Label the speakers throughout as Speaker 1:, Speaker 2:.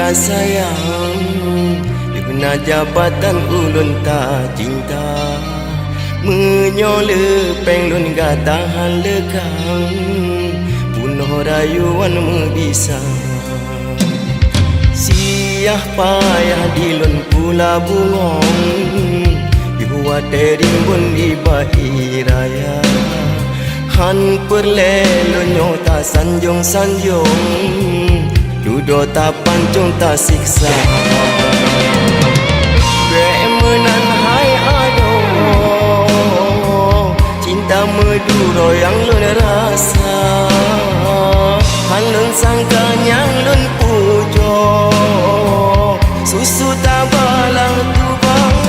Speaker 1: tak sayang, di benar jabatan ulun tak cinta. Menyola penglun gak tahan lekang, punuh rayuan bisa. Siah payah dilun pula bungong, dibuat terimbun di bahi raya. Han perlelo nyota sanjung-sanjung, dudo tak pancung tak siksa. Bemenan hai aduh, cinta meduro yang lun rasa. Han lun sangka yang lun pujo, susu tak balang tubang.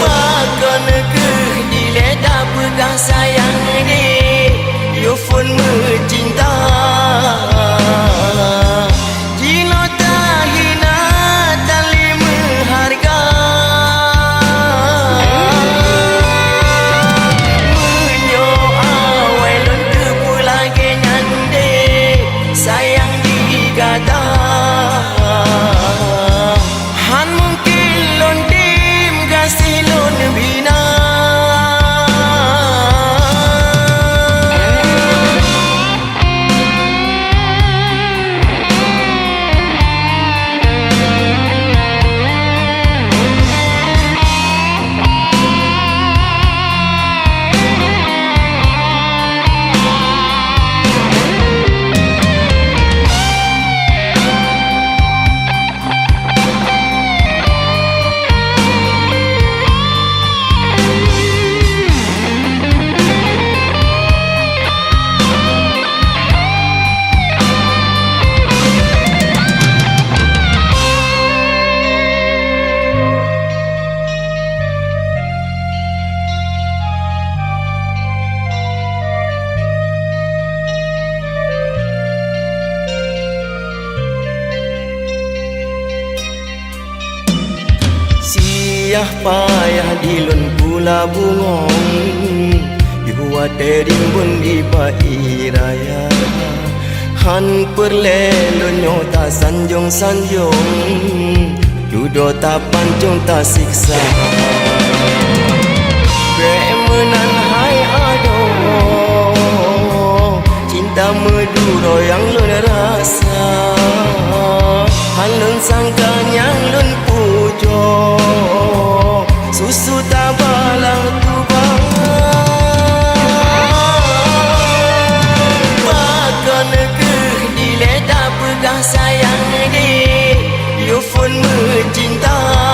Speaker 1: Bahkan ke diledak pegang sayang ni, yo pun mencinta. Jino tak hina tali mengharga, menyo awal lun ke pula genyande, sayang digada. Han mungkin lun dim kasih lun bina. Siah payah dilun pula bungong, dibuat terimbun di bahi raya. Han perlelo nyota sanjung-sanjung, dudo tak pancung tak siksa. Bemenan hai aduh, cinta meduro yang lun rasa. Han lun sangka yang lun pujo, susu tak balang tubang. Bahkan ke diledak pegang sayang ni, yo pun mencinta.